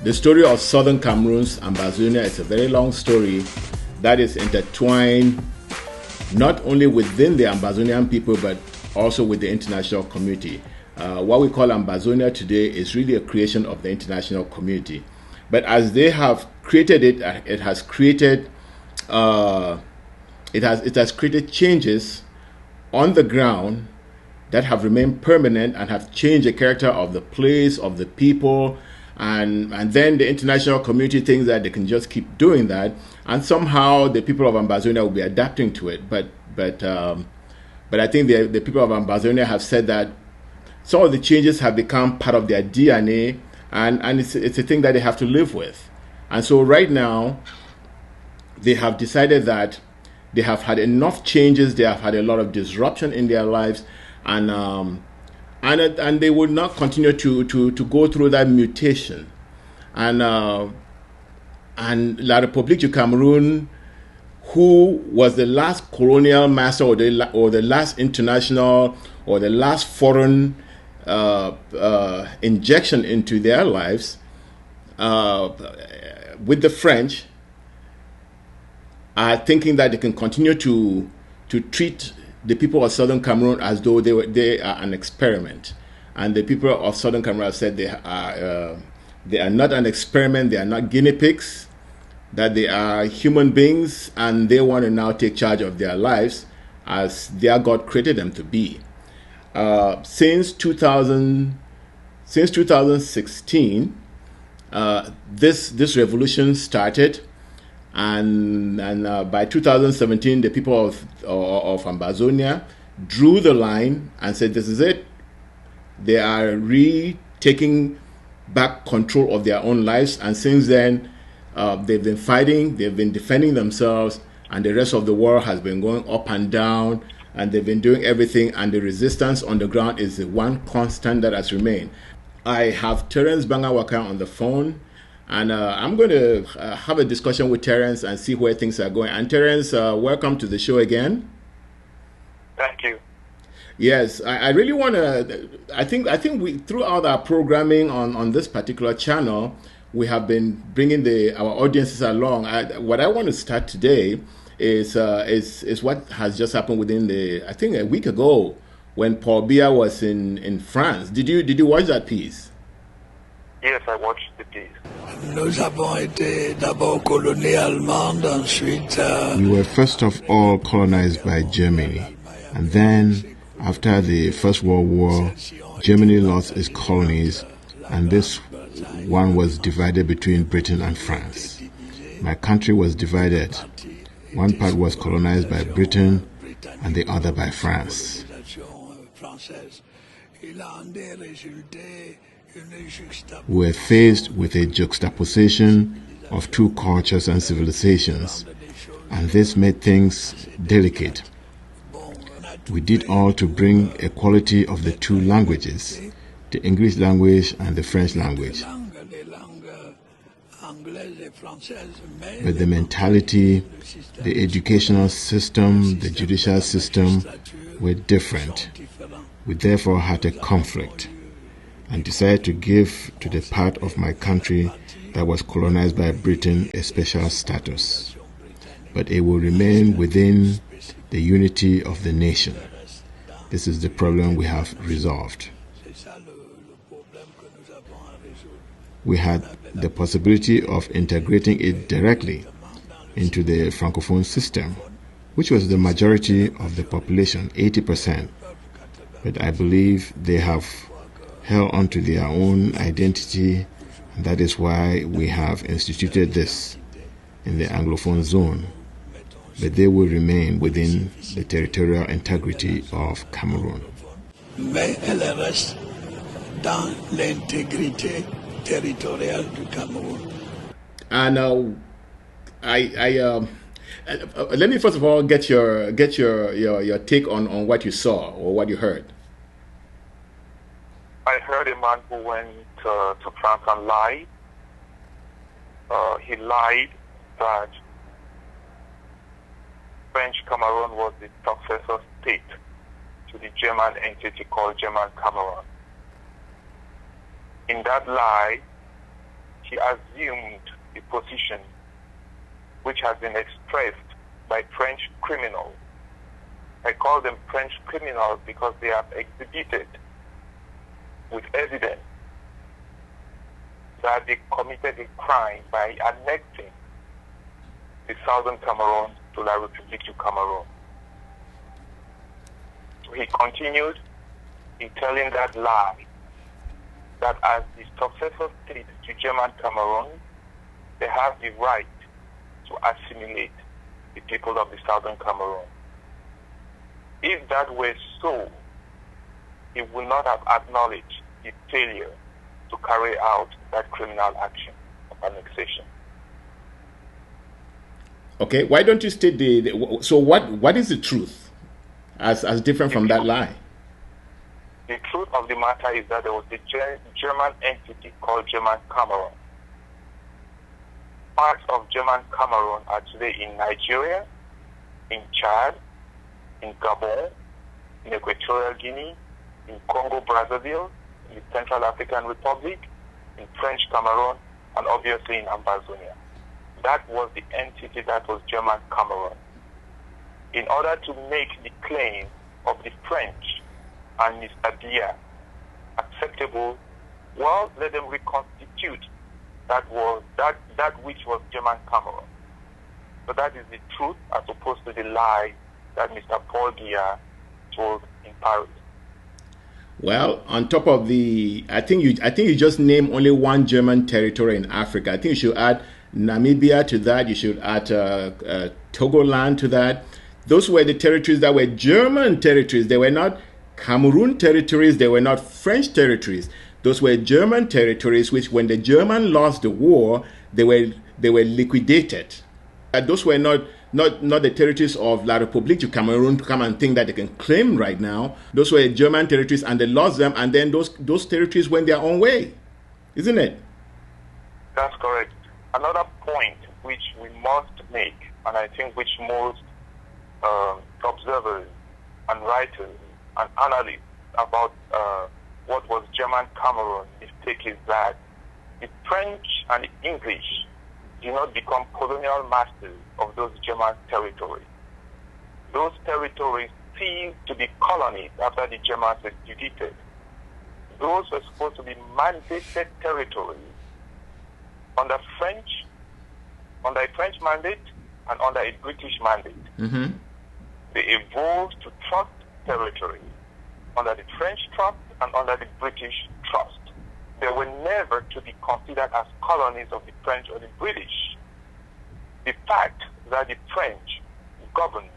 The story of Southern Cameroon's Ambazonia is a very long story that is intertwined not only within the Ambazonian people but also with the international community. What we call Ambazonia today is really a creation of the international community. But as they have created it, it has created changes on the ground that have remained permanent and have changed the character of the place, of the people, and then the international community thinks that they can just keep doing that, and somehow the people of Ambazonia will be adapting to it. But I think the people of Ambazonia have said that some of the changes have become part of their DNA, and it's a thing that they have to live with. And so right now, they have decided that they have had enough changes, they have had a lot of disruption in their lives, and they will not continue to go through that mutation. And La République du Cameroun, who was the last colonial master or the last international or the last foreign injection into their lives with the French, are thinking that they can continue to treat the people of Southern Cameroon as though they are an experiment. And the people of Southern Cameroon have said they are not an experiment, they are not guinea pigs, that they are human beings, and they want to now take charge of their lives as their God created them to be. Since 2016, this revolution started. And by 2017, the people of Ambazonia drew the line and said, this is it. They are taking back control of their own lives. And since then, they've been fighting, they've been defending themselves, and the rest of the world has been going up and down, and they've been doing everything, and the resistance on the ground is the one constant that has remained. I have Terence Bangawaka on the phone. And I'm going to have a discussion with Terence and see where things are going. And Terence, welcome to the show again. Thank you. Yes, I really want to. I think we, throughout our programming on this particular channel, we have been bringing our audiences along. What I want to start today is what has just happened within I think a week ago when Paul Biya was in France. Did you watch that piece? Yes, I watched the piece. We were first of all colonized by Germany, and then after the First World War, Germany lost its colonies, and this one was divided between Britain and France. My country was divided. One part was colonized by Britain and the other by France. We were faced with a juxtaposition of two cultures and civilizations, and this made things delicate. We did all to bring equality of the two languages, the English language and the French language. But the mentality, the educational system, the judicial system were different. We therefore had a conflict and decided to give to the part of my country that was colonized by Britain a special status. But it will remain within the unity of the nation. This is the problem we have resolved. We had the possibility of integrating it directly into the Francophone system, which was the majority of the population, 80%. But I believe they have held on to their own identity, and that is why we have instituted this in the Anglophone zone. But they will remain within the territorial integrity of Cameroon. Mais elle reste dans l'intégrité territoriale du Cameroun. And let me first of all get your take on what you saw or what you heard. I heard a man who went to France and lied. He lied that French Cameroon was the successor state to the German entity called German Cameroon. In that lie, he assumed a position which has been expressed by French criminals. I call them French criminals because they have exhibited with evidence that they committed a crime by annexing the southern Cameroon to La République du Cameroon. So he continued in telling that lie that as the successor state to German Cameroon, they have the right to assimilate the people of the southern Cameroon. If that were so, he would not have acknowledged his failure to carry out that criminal action of annexation. Okay, why don't you state so what is the truth as different from that lie? The truth of the matter is that there was a German entity called German Cameroon. Parts of German Cameroon are today in Nigeria, in Chad, in Gabon, in Equatorial Guinea, in Congo Brazzaville, in the Central African Republic, in French Cameroon, and obviously in Ambazonia. That was the entity that was German Cameroon. In order to make the claim of the French and Mr. Biya acceptable, well, let them reconstitute that which was German Cameroon. So that is the truth as opposed to the lie that Mr. Paul Biya told in Paris. Well, on top of I think you just named only one German territory in Africa. I think you should add Namibia to that. You should add Togoland to that. Those were the territories that were German territories. They were not Cameroon territories. They were not French territories. Those were German territories, which, when the Germans lost the war, they were liquidated. Those were not the territories of La République du Cameroon to come and think that they can claim right now. Those were German territories, and they lost them, and then those territories went their own way, isn't it? That's correct. Another point which we must make, and I think which most observers and writers and analysts about what was German Cameroon mistake is that the French and the English did not become colonial masters of those German territories. Those territories ceased to be colonies after the Germans were defeated. Those were supposed to be mandated territories under a French mandate and under a British mandate. Mm-hmm. They evolved to trust territories under the French trust and under the British trust. They were never to be considered as colonies of the French or the British. The fact that the French governed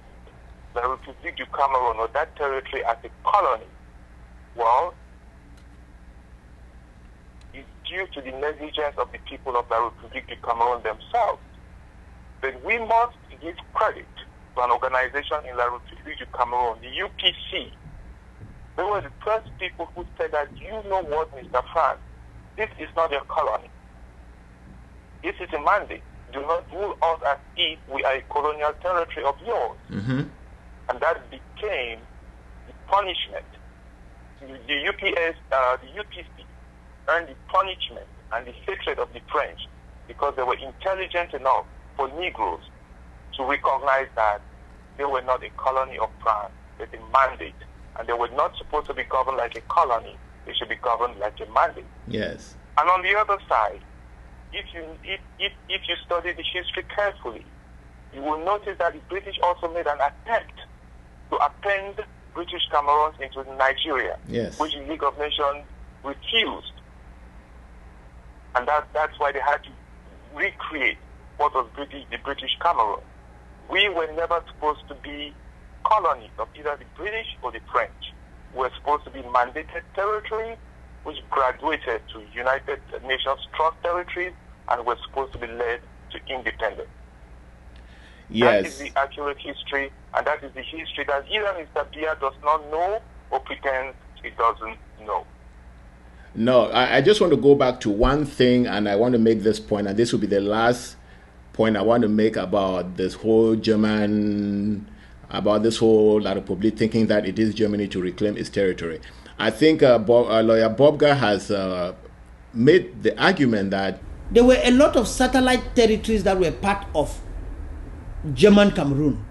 the République du Cameroon or that territory as a colony, well, is due to the negligence of the people of the République du Cameroon themselves. But we must give credit to an organization in La République du Cameroon, the UPC. They were the first people who said that, you know what, Mr. France, this is not your colony. This is a mandate. Do not rule us as if we are a colonial territory of yours. Mm-hmm. And that became the punishment. The UPC earned the punishment and the hatred of the French because they were intelligent enough for Negroes to recognize that they were not a colony of France, but a mandate. And they were not supposed to be governed like a colony. They should be governed like a mandate. Yes. And on the other side, if you study the history carefully, you will notice that the British also made an attempt to append British Cameroons into Nigeria, yes, which the League of Nations refused. And that's why they had to recreate what was the British Cameroon. We were never supposed to be colonies of either the British or the French. We were supposed to be mandated territories which graduated to United Nations Trust territories and were supposed to be led to independence. Yes. That is the accurate history, and that is the history that either Mr. Biya does not know or pretends he doesn't know. No, I just want to go back to one thing, and I want to make this point, and this will be the last point I want to make about this whole La République thinking that it is Germany to reclaim its territory. I think lawyer Bobga has made the argument that there were a lot of satellite territories that were part of German Cameroon.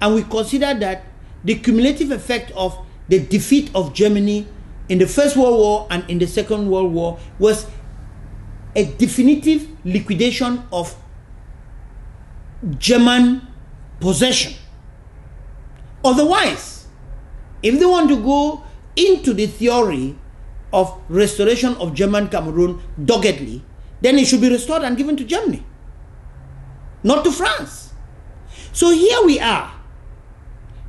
And we consider that the cumulative effect of the defeat of Germany in the First World War and in the Second World War was a definitive liquidation of German possession. Otherwise, if they want to go into the theory of restoration of German Cameroon doggedly, then it should be restored and given to Germany, not to France. So here we are.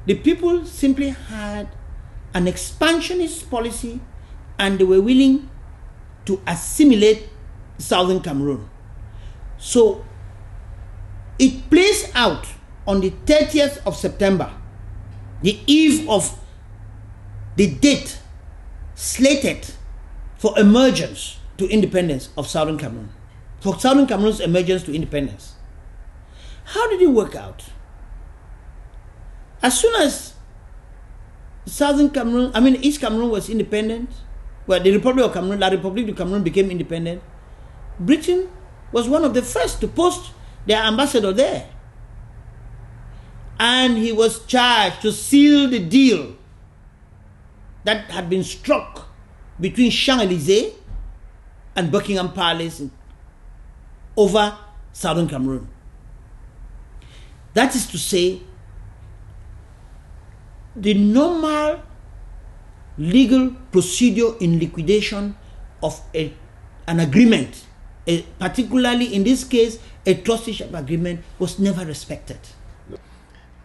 The people simply had an expansionist policy and they were willing to assimilate Southern Cameroon. So it plays out on the 30th of September, the eve of the date slated for emergence to independence of Southern Cameroon, for Southern Cameroon's emergence to independence. How did it work out? As soon as Southern Cameroon, East Cameroon was independent, well, the Republic of Cameroon, La République du Cameroon became independent, Britain was one of the first to post their ambassador there. And he was charged to seal the deal that had been struck between Champs-Élysées and Buckingham Palace over Southern Cameroon. That is to say, the normal legal procedure in liquidation of an agreement, particularly in this case, a trusteeship agreement, was never respected.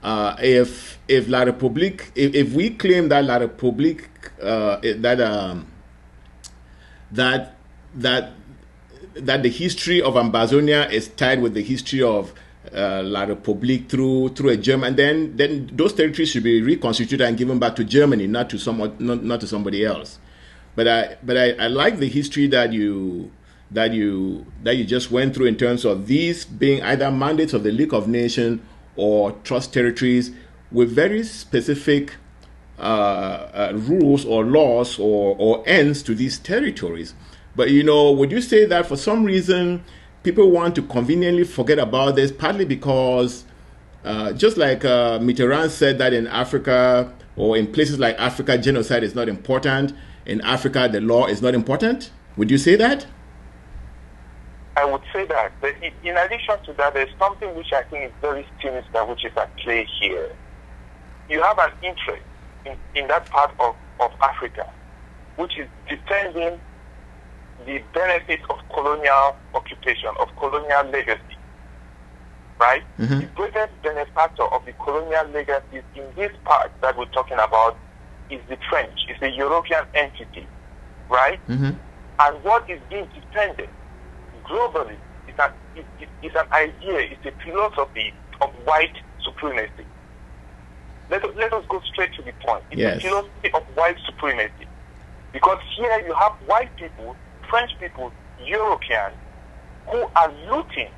If La République, if we claim that La République, that the history of Ambazonia is tied with the history of La République through a German, then those territories should be reconstituted and given back to Germany, not to somebody else. But I like the history that you just went through in terms of these being either mandates of the League of Nations or trust territories with very specific rules or laws or ends to these territories. But would you say that for some reason people want to conveniently forget about this, partly because just like Mitterrand said that in Africa or in places like Africa, genocide is not important. In Africa, the law is not important. Would you say that? I would say that. But in addition to that, there's something which I think is very sinister, which is at play here. You have an interest in that part of Africa, which is defending the benefits of colonial occupation, of colonial legacy, right? Mm-hmm. The greatest benefactor of the colonial legacy in this part that we're talking about is the French. It's a European entity, right? Mm-hmm. And what is being defended globally is an idea, it's a philosophy of white supremacy. Let us go straight to the point. It's a philosophy of white supremacy. Because here you have white people, French people, Europeans, who are looting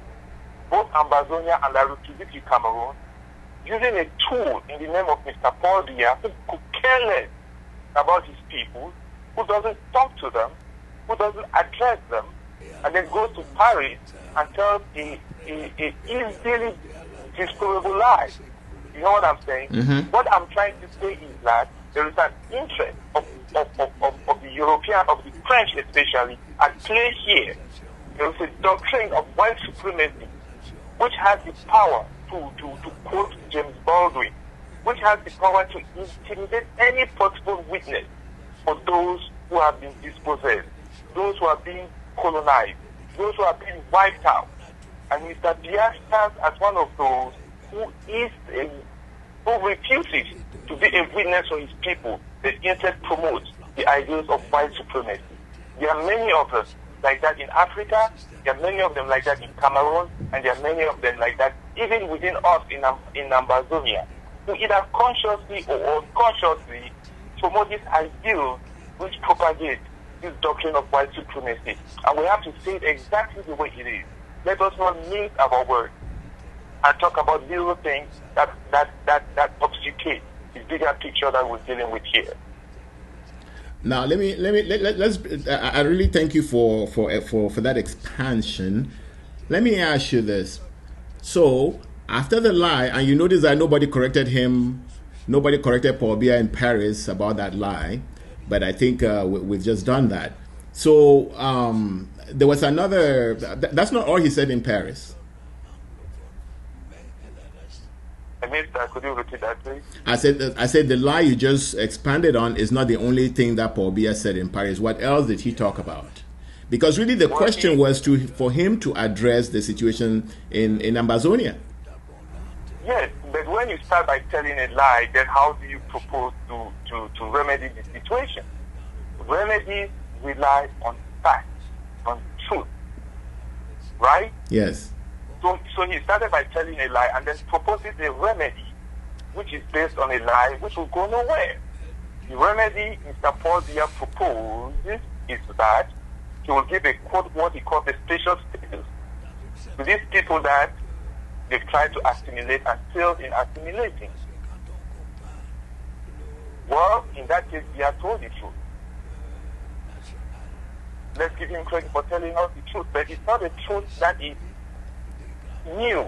both Ambazonia and La République du Cameroon, using a tool in the name of Mr. Paul Biya, who could care less about his people, who doesn't talk to them, who doesn't address them, and then goes to Paris and tells a easily discoverable lie. You know what I'm saying? Mm-hmm. What I'm trying to say is that there is an interest of the European, of the French especially, at play here. There is a doctrine of white supremacy, which has the power to quote James Baldwin, which has the power to intimidate any possible witness for those who have been dispossessed, those who are being colonized, those who are being wiped out. And Mr. Biya stands as one of those who refuses to be a witness for his people, that instead promotes the ideas of white supremacy. There are many of us like that in Africa, there are many of them like that in Cameroon, and there are many of them like that even within us in Ambazonia, who either consciously or unconsciously promote these ideals which propagate this doctrine of white supremacy. And we have to say it exactly the way it is. Let us not mince our words and talk about little things that obfuscate the bigger picture that we're dealing with here. Now let's. I really thank you for that expansion. Let me ask you this. So after the lie, and you notice that nobody corrected him, nobody corrected Paul Biya in Paris about that lie, but I think we've just done that. So there was another. That's not all he said in Paris. Could you repeat that, please? I said the lie you just expanded on is not the only thing that Paul Biya said in Paris. What else did he talk about? Because really the question was for him to address the situation in Ambazonia. Yes, but when you start by telling a lie, then how do you propose to remedy the situation? Remedies rely on facts, on truth, right? Yes. So he started by telling a lie and then proposes a remedy which is based on a lie which will go nowhere. The remedy Mr. Paul Biya proposes is that he will give a quote what he calls a special status to these people that they've tried to assimilate and failed in assimilating. Well, in that case, he has told the truth. Let's give him credit for telling us the truth, but it's not a truth that is new.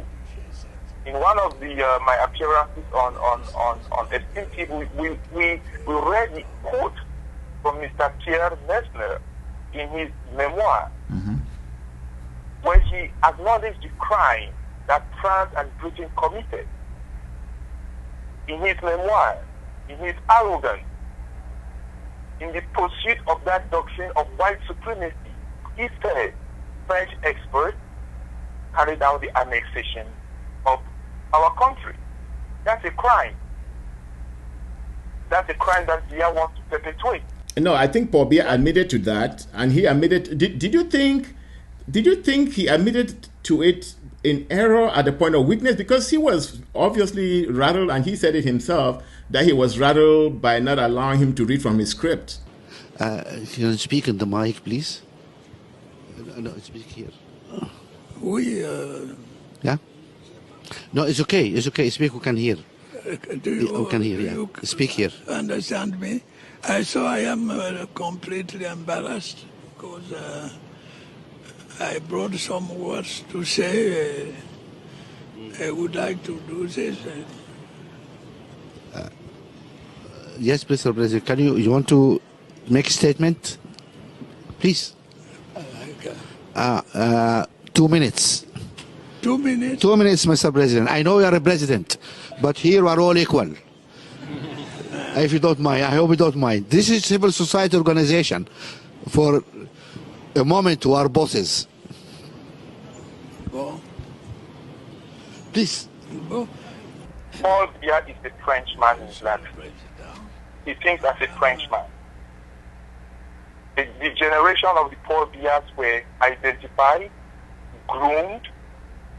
In one of the my appearances on esteemed people, we read the quote from Mr. Pierre Messner in his memoir, where he acknowledged the crime that France and Britain committed. In his memoir, in his arrogance, in the pursuit of that doctrine of white supremacy, he said French experts carried out the annexation of our country. That's a crime. That's a crime that Biya wants to perpetuate. No, I think Paul Biya admitted to that, and he admitted. Did you think he admitted to it in error at the point of weakness? Because he was obviously rattled, and he said it himself that he was rattled by not allowing him to read from his script. Can you speak in the mic, please? No, speak here. Yeah? No, it's okay. It's okay. Speak. We can hear. We can hear. Yeah. Speak here. Understand me? So I am completely embarrassed because I brought some words to say. I would like to do this. Yes, Mr. President. Can you want to make a statement, please? 2 minutes. 2 minutes? 2 minutes, Mr. President. I know you are a president, but here we are all equal. If you don't mind, I hope you don't mind. This is civil society organization. For a moment, we are bosses. Oh. Please. Oh. Paul Biya is a Frenchman in black. He thinks as a Frenchman. The generation of the Paul Biyas were identified, groomed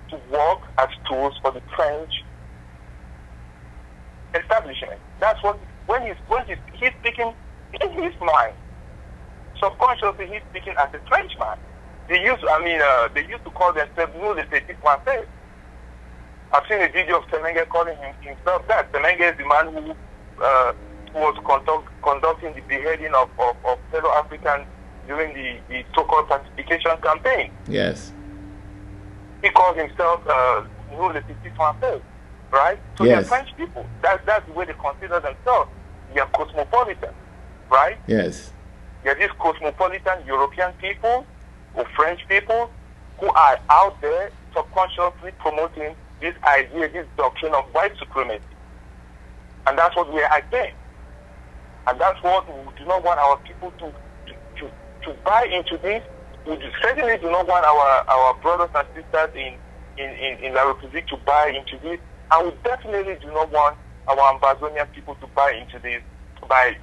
to work as tools for the French establishment. That's what when he's speaking in his mind. Subconsciously, he's speaking as a Frenchman. They used to call themselves nous les petits Français. I've seen a video of Semenge calling himself that. Semenge is the man who was conducting the beheading of fellow Africans during the so-called pacification campaign. Yes. He calls himself nous les petits Français, right? So yes. They're French people. That's the way they consider themselves. They are cosmopolitan, right? Yes. They're these cosmopolitan European people or French people who are out there subconsciously promoting this idea, this doctrine of white supremacy. And that's what we are against. And that's what we do not want our people to buy into this. We certainly do not want our brothers and sisters in La République to buy into this. And we definitely do not want our Ambazonian people to buy into this by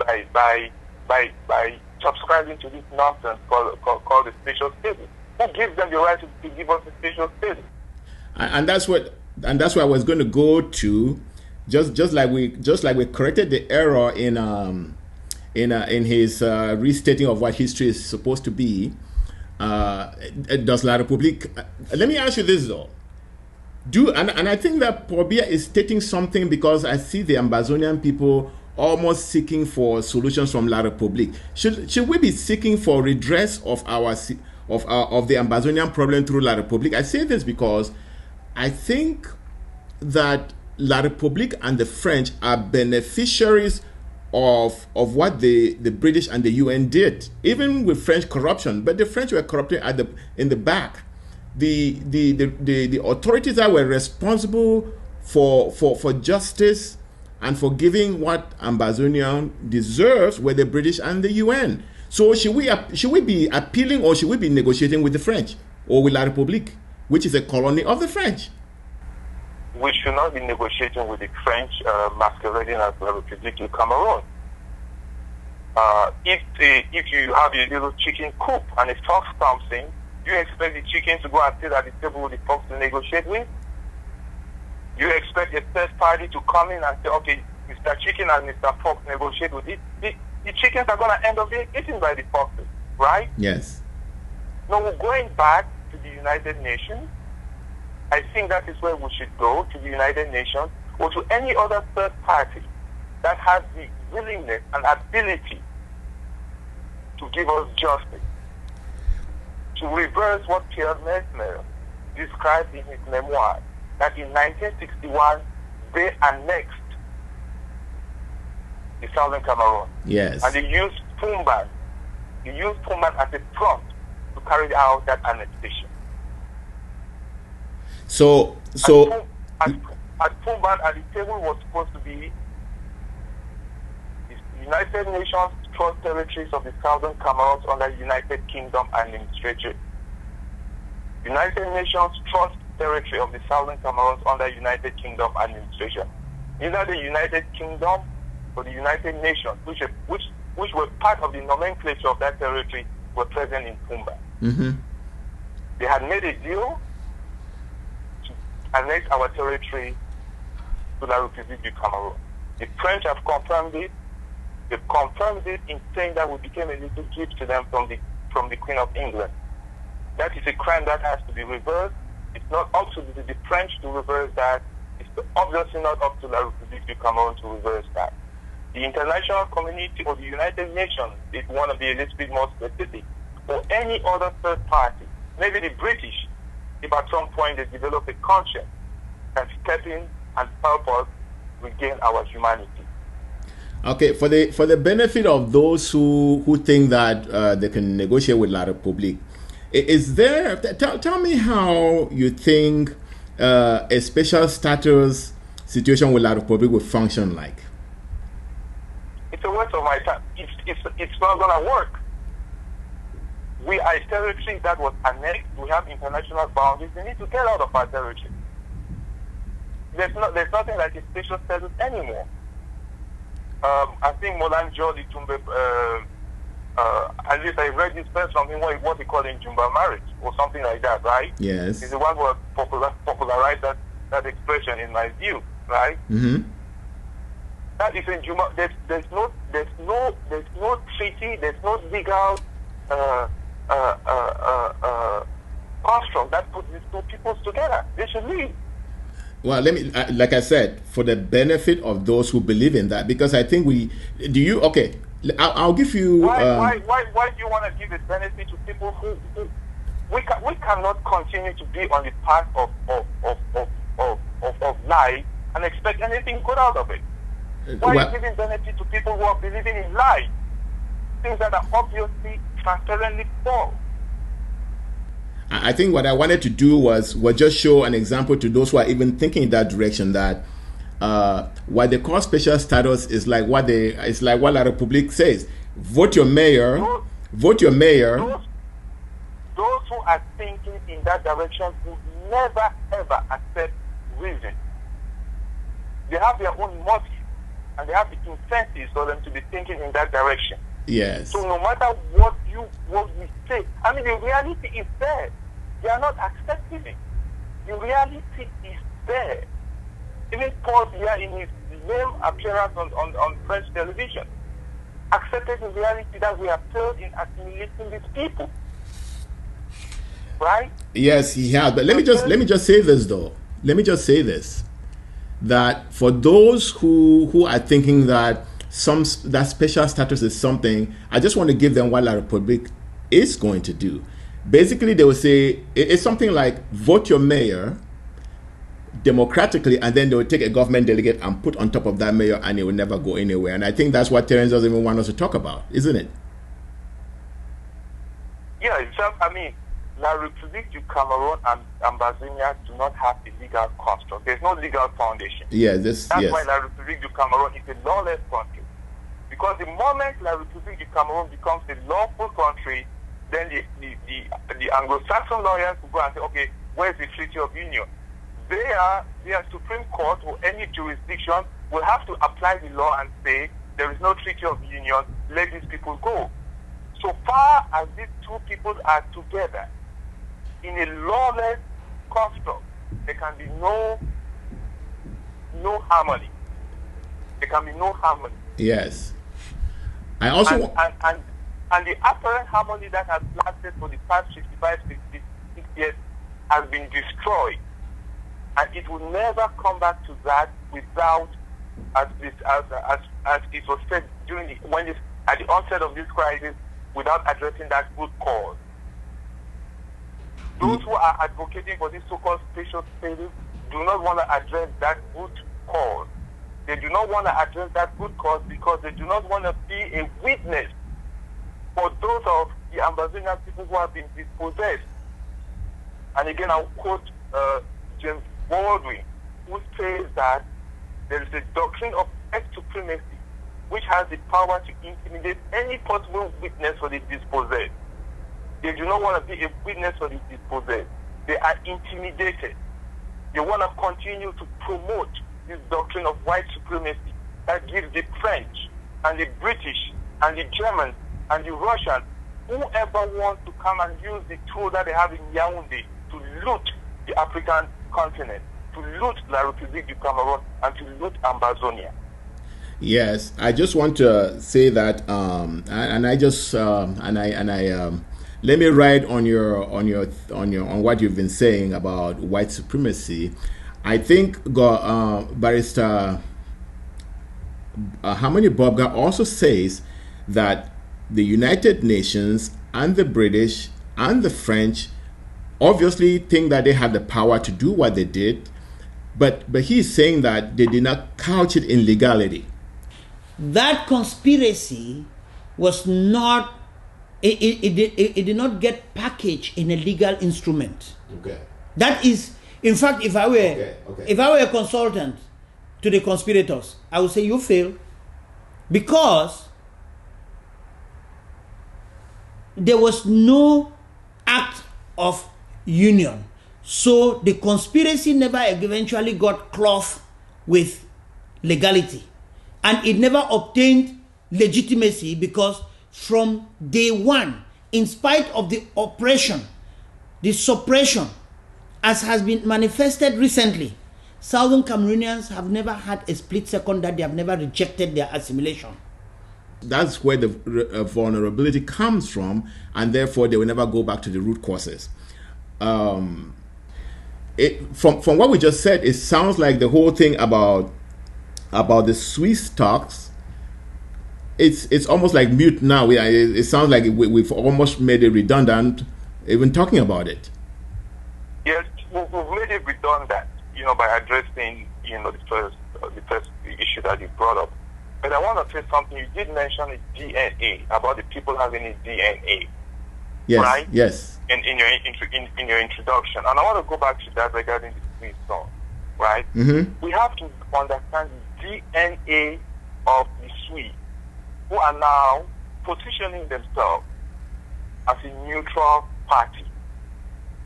subscribing to this nonsense called a spatial status. Who gives them the right to give us a spatial status? And that's where I was going to go to. Just like we corrected the error in his restating of what history is supposed to be. Does La République? Let me ask you this though. And I think that Paul Biya is stating something because I see the Ambazonian people almost seeking for solutions from La République. Should we be seeking for redress of the Ambazonian problem through La République? I say this because I think that La République and the French are beneficiaries of what the British and the UN did, even with French corruption. But the French were corrupting in the back. The authorities that were responsible for justice and for giving what Ambazonia deserves were the British and the UN. So should we be appealing, or should we be negotiating with the French or with La République, which is a colony of the French? We should not be negotiating with the French masquerading as La République du Cameroon. If you have a little chicken coop and a fox comes in, you expect the chicken to go and sit at the table with the fox to negotiate with? You expect a third party to come in and say, okay, Mr. Chicken and Mr. Fox negotiate with it? The chickens are going to end up being eaten by the foxes, right? Yes. Now, we're going back to the United Nations. I think that is where we should go, to the United Nations, or to any other third party that has the willingness and ability to give us justice, to reverse what Pierre Mesmer described in his memoir, that in 1961 they annexed the Southern Cameroon. Yes. And they used Pumban. They used Pumban as a front to carry out that annexation. So at Pumban, at the table was supposed to be the United Nations Trust Territories of the Southern Cameroon under United Kingdom Administration. United Nations Trust Territory of the Southern Cameroon under United Kingdom Administration. Neither the United Kingdom or the United Nations, which were part of the nomenclature of that territory, were present in Pumba. Mm-hmm. They had made a deal to annex our territory to La République du Cameroon. The French have confirmed it. They confirmed it in saying that we became a little gift to them from the Queen of England. That is a crime that has to be reversed. It's not up to the French to reverse that. It's obviously not up to La République du Cameroon to reverse that. The international community or the United Nations, if want to be a little bit more specific, or any other third party, maybe the British, if at some point they develop a conscience, can step in and help us regain our humanity. Okay, for the benefit of those who think that they can negotiate with La République, is there? Tell me how you think a special status situation with La République would function like. It's a waste of my time. It's not going to work. We are a territory that was annexed. We have international boundaries. We need to get out of our territory. There's nothing like a special status anymore. I think Molan Jodi Tumbe, at least I read this first from him, what he called in Jumba marriage or something like that, right? Yes. He's the one who popularized that expression in my view, right? Mm-hmm. That is in Jumba. There's no treaty. There's no legal construct that puts these two peoples together. They should leave. Well, let me, like I said, for the benefit of those who believe in that, because I think I'll give you. Why do you want to give a benefit to people who we cannot continue to be on the path of life and expect anything good out of it? Why are you giving benefit to people who are believing in lies? Things that are obviously transparently false. I think what I wanted to do was just show an example to those who are even thinking in that direction, that what they call special status is like what La République says. Vote your mayor. Those who are thinking in that direction will never ever accept reason. They have their own motives and they have the incentives for them to be thinking in that direction. Yes. So no matter what we say, I mean, the reality is there. They are not accepting it. The reality is there. Even Paul here in his name appearance on French television accepted the reality that we have failed in assimilating these people. Right? Yes, he has. But let me just say this though. Let me just say this. That for those who are thinking that that special status is something. I just want to give them what La Republique is going to do. Basically, they will say it's something like vote your mayor democratically, and then they will take a government delegate and put on top of that mayor, and it will never go anywhere. And I think that's what Terence doesn't even want us to talk about, isn't it? Yeah, I mean, La République du Cameroun and Ambazonia do not have a legal construct. There's no legal foundation. Yeah, that's why La République du Cameroun is a lawless country. Because the moment La République du Cameroun becomes a lawful country, then the Anglo-Saxon lawyers will go and say, okay, where's the Treaty of Union? Their Supreme Court or any jurisdiction will have to apply the law and say, there is no Treaty of Union, let these people go. So far as these two people are together in a lawless construct, there can be no harmony. There can be no harmony. Yes. I also and the apparent harmony that has lasted for the past 55, 66 years has been destroyed. And it will never come back to that without, as it was said at the onset of this crisis, without addressing that root cause. Those who are advocating for this so-called spatial status do not want to address that root cause. They do not want to address that root cause because they do not want to be a witness for those of the Ambazonian people who have been dispossessed. And again, I'll quote James Baldwin, who says that there is a doctrine of white supremacy which has the power to intimidate any possible witness for the dispossessed. They do not want to be a witness for the dispossessed. They are intimidated. They want to continue to promote this doctrine of white supremacy that gives the French and the British and the Germans and the Russians, whoever wants to come and use the tool that they have in Yaoundé to loot the African continent, to loot La République du Cameroun, and to loot Ambazonia. Yes, I just want to say that, let me ride on what you've been saying about white supremacy. I think Barrister Harmony Bobga also says that the United Nations and the British and the French obviously think that they had the power to do what they did, but he's saying that they did not couch it in legality. That conspiracy was not, it did not get packaged in a legal instrument. Okay. That is, in fact, if I were a consultant to the conspirators, I would say you fail, because there was no act of union. So the conspiracy never eventually got cloth with legality. And it never obtained legitimacy because from day one, in spite of the oppression, the suppression, as has been manifested recently, Southern Cameroonians have never had a split second that they have never rejected their assimilation. That's where the vulnerability comes from, and therefore they will never go back to the root causes. From what we just said, it sounds like the whole thing about the Swiss talks, it's almost like mute now. It sounds like we've almost made it redundant, even talking about it. Yes, we've made it redundant, by addressing, the first issue that you brought up. But I want to say something. You did mention the DNA, about the people having a DNA. Yes. Right? Yes. In your introduction, and I want to go back to that regarding the Swiss song, right? Mm-hmm. We have to understand the DNA of the Swiss, who are now positioning themselves as a neutral party.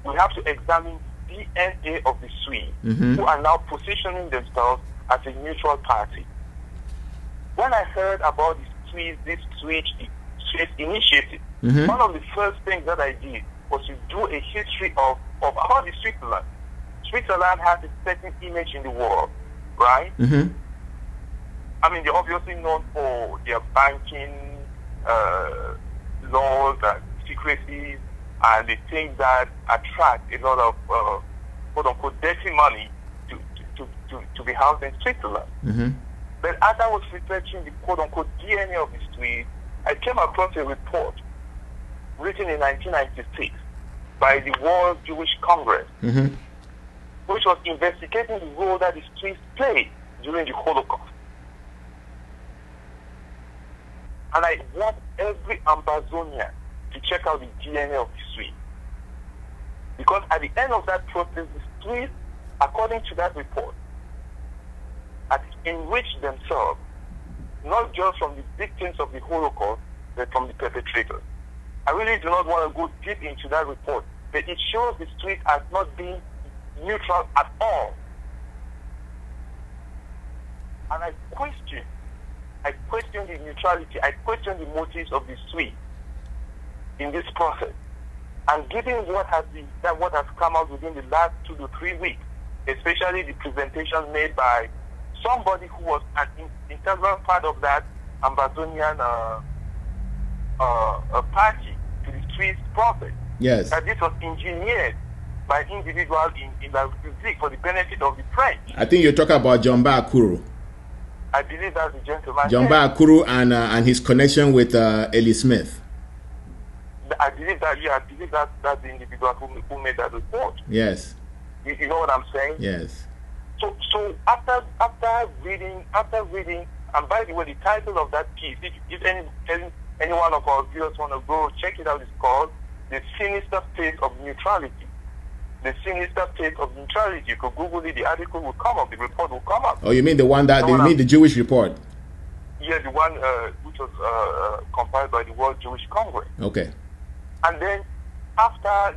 We have to examine the DNA of the Swiss, mm-hmm. who are now positioning themselves as a neutral party. When I heard about this Swiss initiative, mm-hmm. one of the first things that I did was to do a history of about the Switzerland. Switzerland has a certain image in the world, right? Mm-hmm. I mean, they're obviously known for their banking laws and secrecies and the things that attract a lot of quote-unquote dirty money to be housed in Switzerland. Mm-hmm. But as I was researching the quote-unquote DNA of the Swiss, I came across a report written in 1996 by the World Jewish Congress, which was investigating the role that the Swiss played during the Holocaust. And I want every Ambazonian to check out the DNA of the Swiss. Because at the end of that process, the Swiss, according to that report, had enriched themselves, not just from the victims of the Holocaust, but from the perpetrators. I really do not want to go deep into that report, but it shows the Swiss as not being neutral at all. And I question the neutrality, I question the motives of the Swiss in this process. And given what has come out within the last 2 to 3 weeks, especially the presentation made by somebody who was an integral part of that Ambazonian party to the Swiss process. Yes. That this was engineered by individuals in La République for the benefit of the French. I think you're talking about Jamba Akuru. I believe that's the gentleman. Jamba Akuru and his connection with Ellie Smith. I believe that that's the individual who made that report. Yes. You know what I'm saying? Yes. So after reading, and by the way, the title of that piece, if any one of our viewers want to go check it out, it's called "The Sinister Face of Neutrality." The Sinister Face of Neutrality. You could Google it. The article will come up. The report will come up. Oh, you mean the one that the Jewish report? Yeah, the one which was compiled by the World Jewish Congress. Okay. And then after,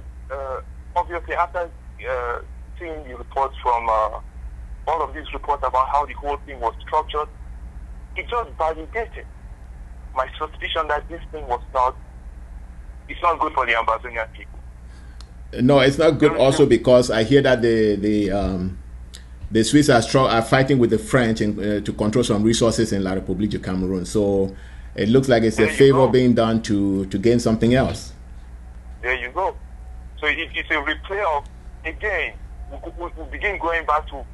obviously, after seeing the reports from all of these reports about how the whole thing was structured, it just validated my suspicion that this thing was it's not good for the Ambazonian people. No, it's not good also because I hear that the Swiss are fighting with the French to control some resources in La République du Cameroon. So it looks like it's a favor being done to gain something else. There you go. So it's a replay of, again, we begin going back to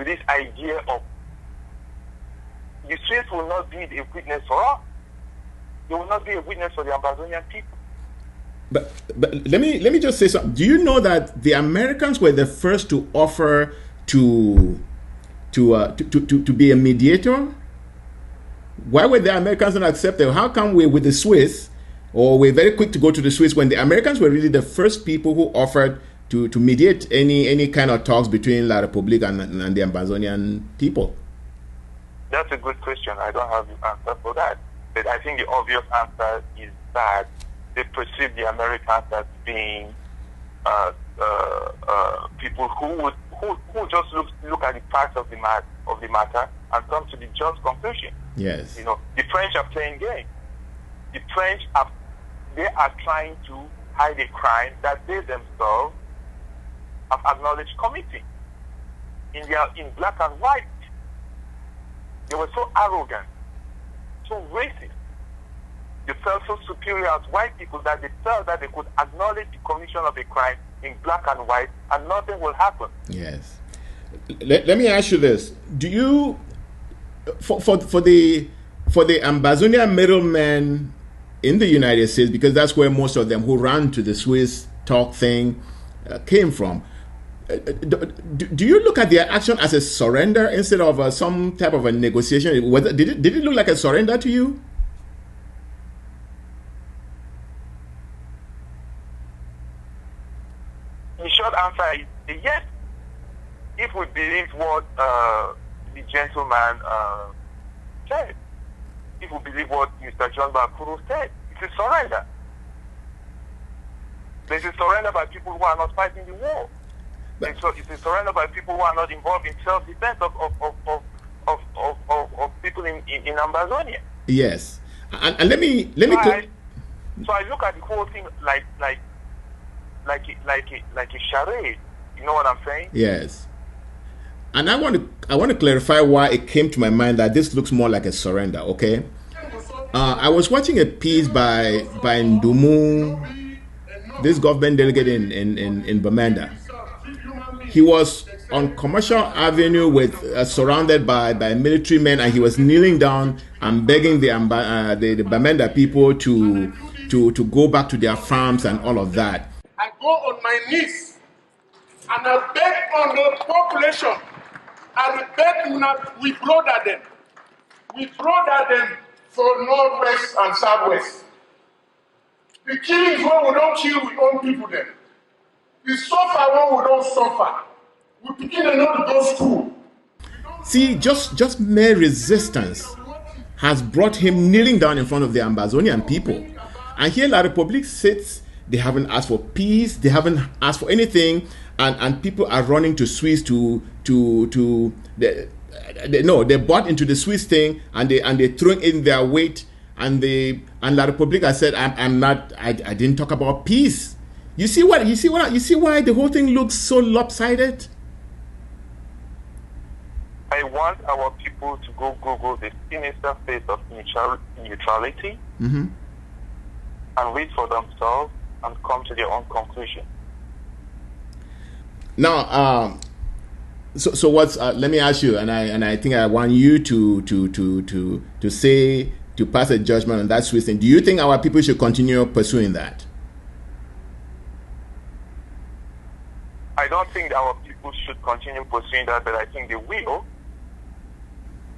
this idea of the Swiss will not be a witness for us. They will not be a witness for the Ambazonian people. But let me just say something. Do you know that the Americans were the first to offer to be a mediator? Why were the Americans not accepted? How come we're with the Swiss, or we're very quick to go to the Swiss when the Americans were really the first people who offered to mediate any kind of talks between La République and the Ambazonian people? That's a good question. I don't have the answer for that. But I think the obvious answer is that they perceive the Americans as being people who just look at the facts of the matter and come to the just conclusion. Yes. You know, the French are playing games. The French are trying to hide a crime that they themselves have acknowledged committing in black and white. They were so arrogant, so racist. They felt so superior as white people that they felt that they could acknowledge the commission of a crime in black and white and nothing will happen. Yes. Let me ask you this. Do you, for the Ambazonian middlemen in the United States, because that's where most of them who ran to the Swiss talk thing came from, do you look at their action as a surrender instead of some type of a negotiation? Did it look like a surrender to you? The short answer is yes. If we believe what the gentleman said, if we believe what Mr. John Bakuru said, it's a surrender. There's a surrender by people who are not fighting the war. And so it's a surrender by people who are not involved in self-defense of people in Ambazonia. Yes, and let me. So I look at the whole thing like a charade. You know what I'm saying? Yes. And I want to clarify why it came to my mind that this looks more like a surrender. Okay. I was watching a piece by Ndumu, this government delegate in Bamenda. He was on Commercial Avenue with surrounded by military men, and he was kneeling down and begging the Bamenda people to go back to their farms and all of that. I go on my knees and I beg on the population. I beg we brother them. We brother them for Northwest and Southwest. The killings where we don't kill we own people then. The suffer where we don't suffer. We begin to know to go to school. See, just mere resistance has brought him kneeling down in front of the Ambazonian people. And here La Republique sits, they haven't asked for peace, they haven't asked for anything, and people are running to Swiss they bought into the Swiss thing, and they throw in their weight, and La Republique has said, I didn't talk about peace. You see why the whole thing looks so lopsided? I want our people to go Google the sinister face of neutrality and read for themselves and come to their own conclusion. Now, so what's? Let me ask you, and I think I want you to say, to pass a judgment on that Swiss thing. Do you think our people should continue pursuing that? I don't think our people should continue pursuing that, but I think they will,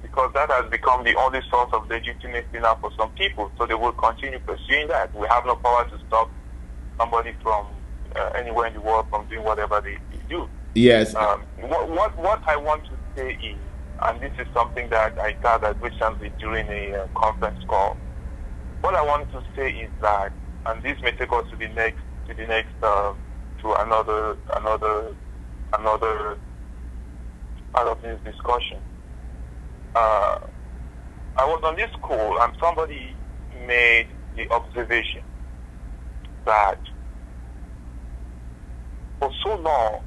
because that has become the only source of legitimacy now for some people. So they will continue pursuing that. We have no power to stop somebody from anywhere in the world from doing whatever they do. Yes. What I want to say is, and this is something that I gathered recently during a conference call. What I want to say is that, and this may take us to the next to another part of this discussion. I was on this call and somebody made the observation that for so long,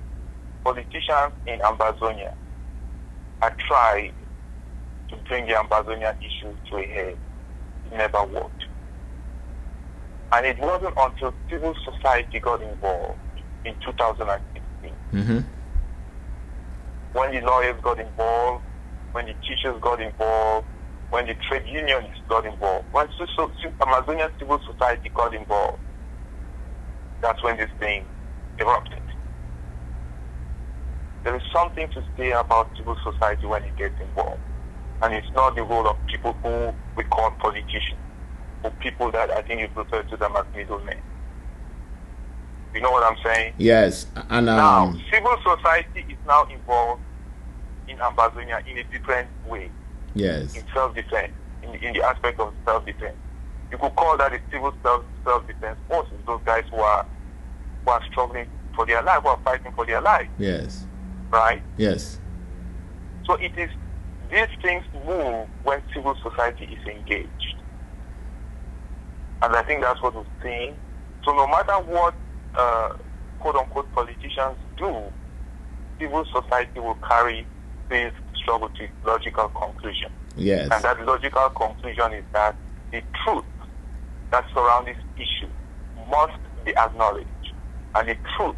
politicians in Ambazonia had tried to bring the Ambazonian issue to a head. It never worked. And it wasn't until civil society got involved in 2016, when the lawyers got involved, when the teachers got involved, when the trade unionists got involved, when Amazonian civil society got involved, that's when this thing erupted. There is something to say about civil society when it gets involved. And it's not the role of people who we call politicians, or people that I think you refer to them as middlemen. You know what I'm saying? Yes. And now, civil society is now involved in Ambazonia in a different way. Yes. In self-defense, in the aspect of self-defense. You could call that a civil self-defense forces, those guys who are struggling for their life, who are fighting for their life. Yes. Right? Yes. So it is, these things move when civil society is engaged. And I think that's what we're seeing. So no matter what quote-unquote politicians do, civil society will carry this struggle to logical conclusion. Yes. And that logical conclusion is that the truth that surrounds this issue must be acknowledged. And the truth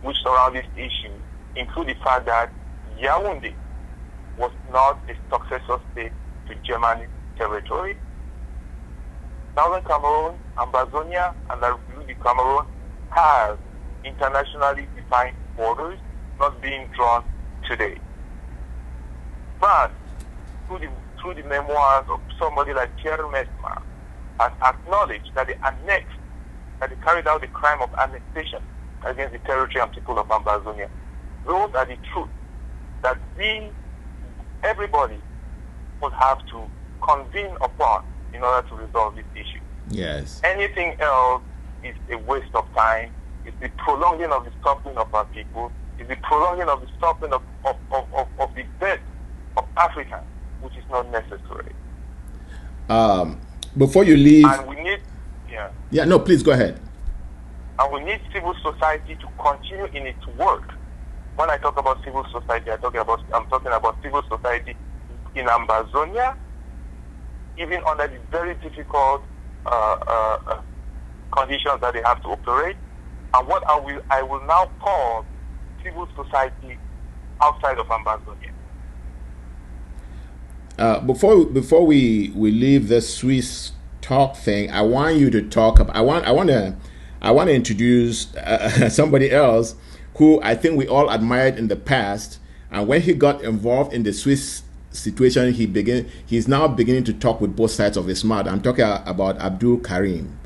which surrounds this issue include the fact that Yaoundé was not a successor state to German territory. Southern Cameroon, Ambazonia, and the Republic of Cameroon have internationally defined borders not being drawn today. France, through the memoirs of somebody like Pierre Mesmer, has acknowledged that they annexed, that they carried out the crime of annexation against the territory and people of Ambazonia. Those are the truths that everybody would have to convene upon in order to resolve this issue. Yes. Anything else is a waste of time. It's the prolonging of the suffering of our people. It's the prolonging of the suffering of the death of Africans, which is not necessary. Before you leave, and we need, no, please go ahead. And we need civil society to continue in its work. When I talk about civil society, I'm talking about civil society in Ambazonia, even under the very difficult conditions that they have to operate, and what I will now call civil society outside of Ambazonia. Before we leave the Swiss talk thing, I want you to talk about. I want to introduce somebody else who I think we all admired in the past, and when he got involved in the Swiss situation, he's now beginning to talk with both sides of his mouth. I'm talking about Abdul Karim.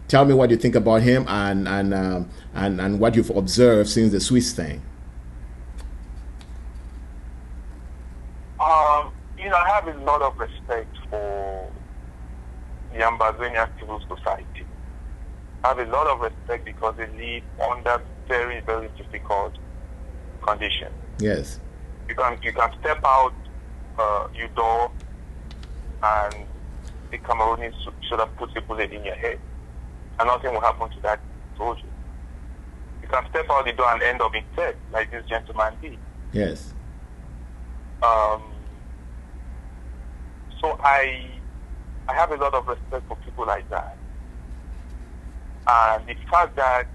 Tell me what you think about him and what you've observed since the Swiss thing. I have a lot of respect for the Ambazonian civil society. I have a lot of respect because they live under very, very difficult conditions. Yes. You can step out your door and the Cameroonians should have put a bullet in your head, and nothing will happen to that soldier. You can step out the door and end up in death, like this gentleman did. Yes. So I have a lot of respect for people like that. And the fact that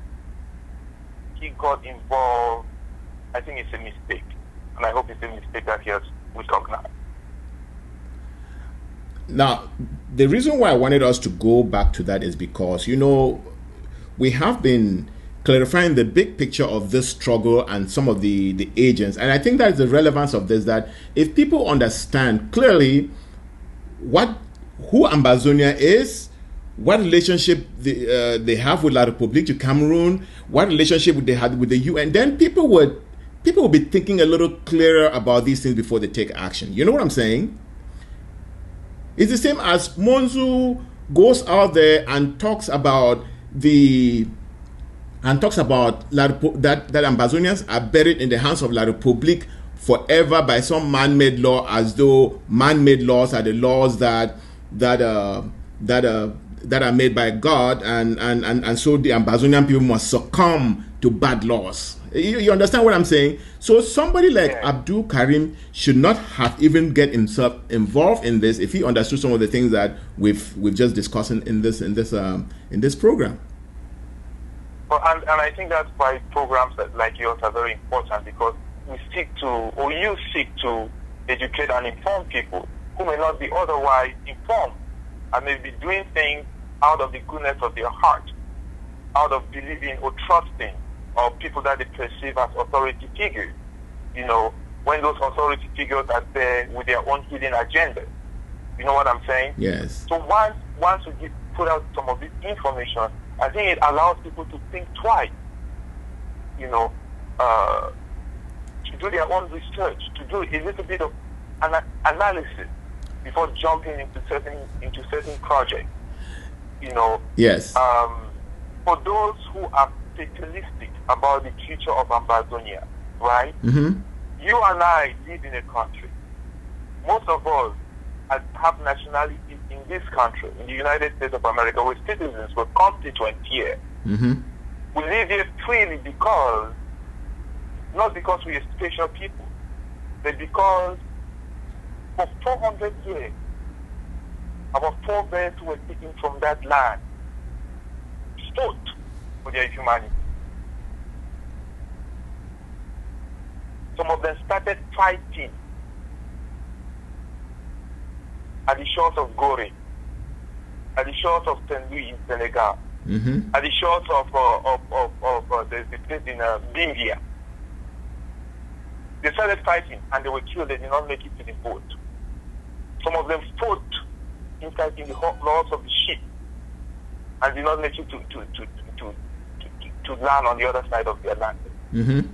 he got involved, I think it's a mistake. And I hope it's a mistake that he has recognized. Now, the reason why I wanted us to go back to that is because, we have been clarifying the big picture of this struggle and some of the agents. And I think that's the relevance of this, that if people understand clearly who Ambazonia is, what relationship they have with La République du Cameroon, what relationship they had with the UN, then people will be thinking a little clearer about these things before they take action. You know what I'm saying? It's the same as Monzu goes out there and talks about that Ambazonians are buried in the hands of La République forever by some man-made law, as though man-made laws are the laws that are made by God, and so the Ambazonian people must succumb to bad laws. You understand what I'm saying? So somebody like Abdul Karim should not have even get himself involved in this if he understood some of the things that we've just discussed in this program. Well, and I think that's why programs like yours are very important, because you seek to educate and inform people who may not be otherwise informed and may be doing things out of the goodness of their heart, out of believing or trusting of people that they perceive as authority figures. When those authority figures are there with their own hidden agenda. You know what I'm saying? Yes. So once we put out some of this information, I think it allows people to think twice. To do their own research, to do a little bit of analysis before jumping into certain projects. Yes. For those who are fatalistic about the future of Ambazonia, right? Mm-hmm. You and I live in a country. Most of us have nationality in this country, in the United States of America. We're citizens, we're constituents here. Mm-hmm. We live here freely not because we are special people, but because for 400 years, our forebears who were taken from that land fought for their humanity. Some of them started fighting at the shores of Gorée, at the shores of St. Louis in Senegal, mm-hmm. at the shores of the place in Bimbia. They started fighting and they were killed. They did not make it to the boat. Some of them fought inside in the loss of the ship and did not make it to land on the other side of the Atlantic. Mm-hmm.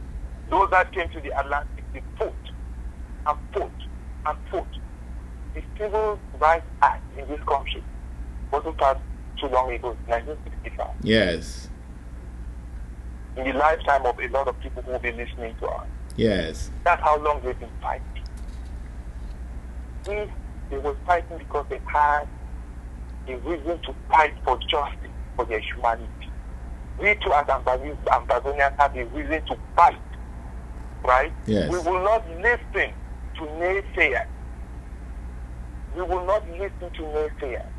Those that came to the Atlantic, they fought and fought and fought. The Civil Rights Act in this country wasn't passed too long ago, 1965. Yes. In the lifetime of a lot of people who will be listening to us. Yes. That's how long they've been fighting. They were fighting because they had a reason to fight for justice, for their humanity. We too as Ambazonians have a reason to fight, right? Yes. We will not listen to naysayers. We will not listen to naysayers,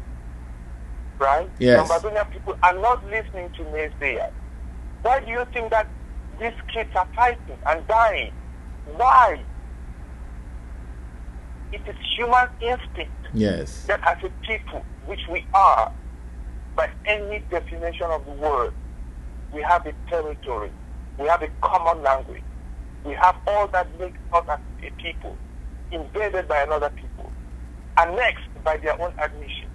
right? Yes. Ambazonian people are not listening to naysayers. Why do you think that these kids are fighting and dying Why? It is human instinct. Yes. That as a people, which we are, by any definition of the word, we have a territory, we have a common language, we have all that makes us as a people, invaded by another people, annexed by their own admission.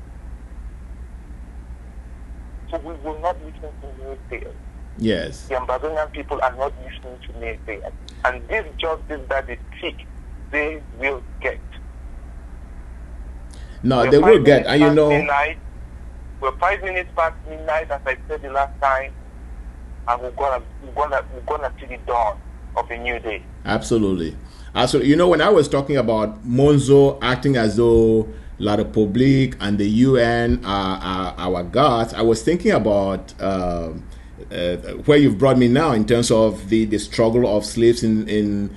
So we will not listen to naysayers. Yes. The Ambazonian people are not listening to naysayers. And this justice that they seek, they will get. No, they will get, and you know. We're 5 minutes past midnight, as I said the last time, and we're gonna see the dawn of a new day. Absolutely. So you know, when I was talking about Monzo acting as though La République and the UN are our gods, I was thinking about where you've brought me now in terms of the struggle of slaves in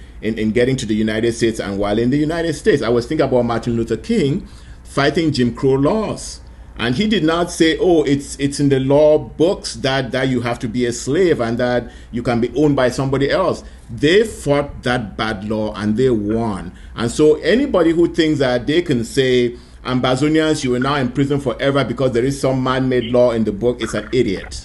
getting to the United States. And while in the United States, I was thinking about Martin Luther King fighting Jim Crow laws. And he did not say, oh, it's in the law books that you have to be a slave and that you can be owned by somebody else. They fought that bad law and they won. And so anybody who thinks that they can say, Ambazonians, you are now in prison forever because there is some man-made law in the book, is an idiot.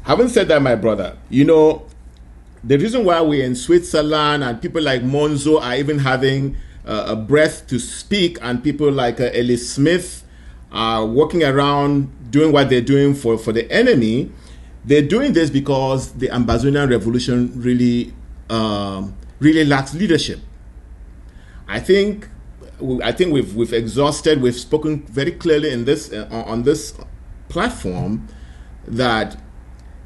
Having said that, my brother, you know, the reason why we're in Switzerland and people like Monzo are even having a breath to speak, and people like Ellie Smith are walking around doing what they're doing for the enemy, they're doing this because the Ambazonian revolution really lacks leadership. I think we've exhausted, we've spoken very clearly in this on this platform that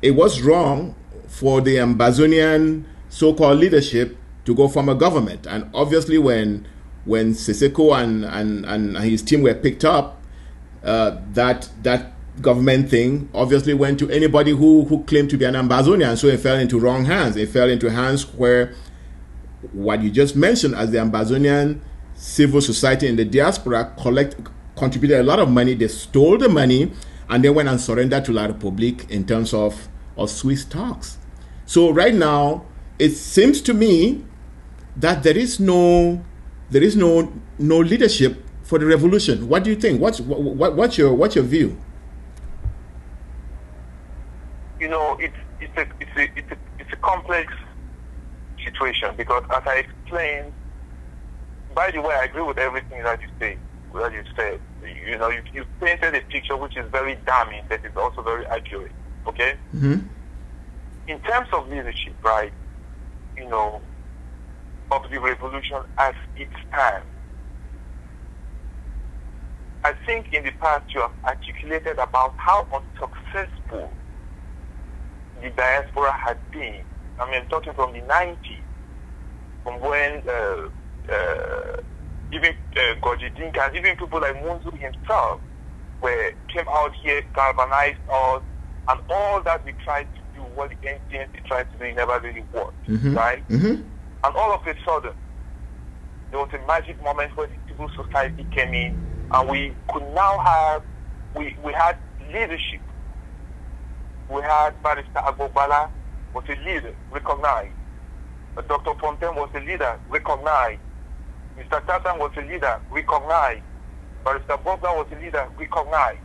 it was wrong for the Ambazonian so-called leadership to go form a government. And obviously when Siseko and his team were picked up, that government thing obviously went to anybody who claimed to be an Ambazonian. So it fell into wrong hands. It fell into hands where what you just mentioned as the Ambazonian civil society in the diaspora contributed a lot of money. They stole the money and they went and surrendered to La République in terms of Swiss talks. So right now, it seems to me that there is no leadership for the revolution. What do you think? What's your view? You know, it's a complex situation because, as I explained, by the way, I agree with everything that you said. You know, you painted a picture which is very damning, that is also very accurate. Okay? Mm-hmm. In terms of leadership, right, you know, of the revolution as it stands, I think in the past you have articulated about how unsuccessful the diaspora had been. I mean, talking from the 90s, from when even Goji Dinka, even people like Munzu himself came out here, galvanized us, and all that we tried to do, what the NCNC tried to do, it never really worked, mm-hmm. right? Mm-hmm. And all of a sudden, there was a magic moment where the civil society came in, and we could now have, we had leadership. We had Barrister Agbobala was a leader, recognized. Dr. Fontaine was a leader, recognized. Mr. Tatan was a leader, recognized. Barrister Bobla was a leader, recognized.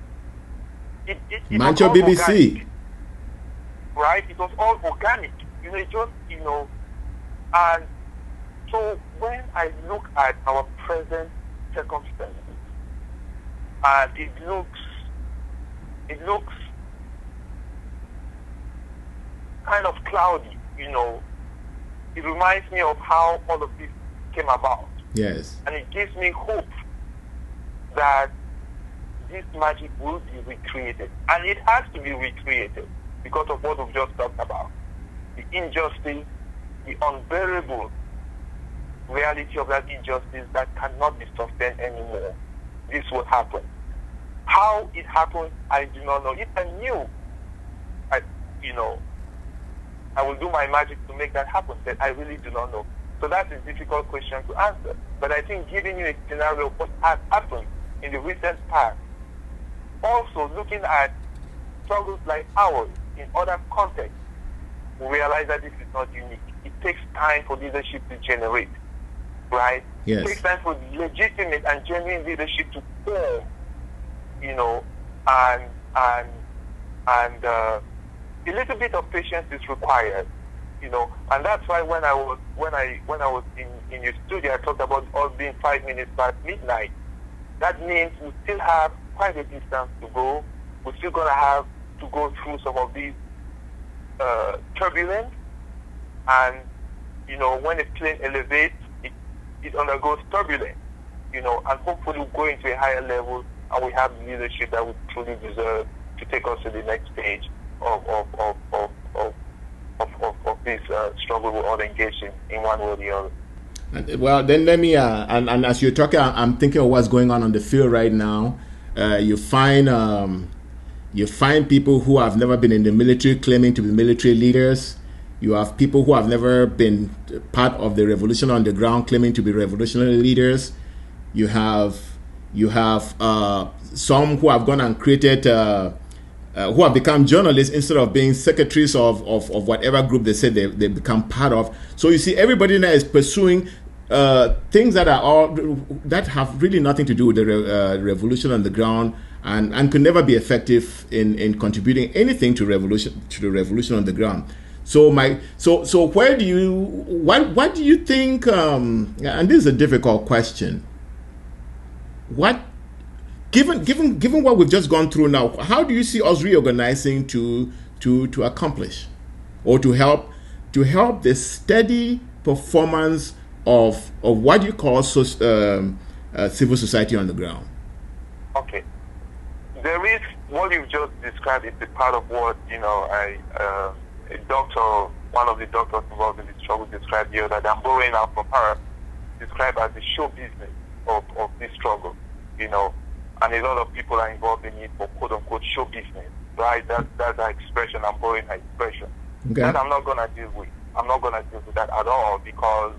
It Mancho BBC. Organic, right? It was all organic. You know, it just, you know, and so when I look at our present circumstances, and it looks kind of cloudy, you know. It reminds me of how all of this came about. Yes. And it gives me hope that this magic will be recreated. And it has to be recreated because of what we've just talked about. The injustice, the unbearable reality of that injustice that cannot be sustained anymore, this will happen. How it happened, I do not know. If I knew, I will do my magic to make that happen, but I really do not know. So that's a difficult question to answer. But I think giving you a scenario of what has happened in the recent past, also looking at struggles like ours in other contexts, we realize that this is not unique. It takes time for leadership to generate, right? Yes. It takes time for legitimate and genuine leadership to form, and a little bit of patience is required, and that's why when I was in your studio, I talked about us being 5 minutes past midnight. That means we still have quite a distance to go. We're still gonna have to go through some of these turbulence, and when a plane elevates, it undergoes turbulence, and hopefully we'll go into a higher level, and we have leadership that we truly deserve to take us to the next stage of this struggle we're all engaged in one way or the other. Well, then let me, and as you're talking, I'm thinking of what's going on the field right now. You find people who have never been in the military claiming to be military leaders. You have people who have never been part of the revolution on the ground claiming to be revolutionary leaders. You have some who have gone and created, who have become journalists instead of being secretaries of whatever group they say they become part of. So you see, everybody now is pursuing things that have really nothing to do with the revolution on the ground, and could never be effective in contributing anything to the revolution on the ground. So where do you what do you think? And this is a difficult question. What, given what we've just gone through now, how do you see us reorganizing to accomplish, or to help the steady performance of what you call civil society on the ground? Okay, there is what you've just described is a part of what one of the doctors involved in the struggle described here, that I'm borrowing out from her, described as the show business of this struggle, and a lot of people are involved in it for quote unquote show business, right? That's our expression. I'm borrowing her expression. Okay. That I'm not gonna deal with. I'm not gonna deal with that at all, because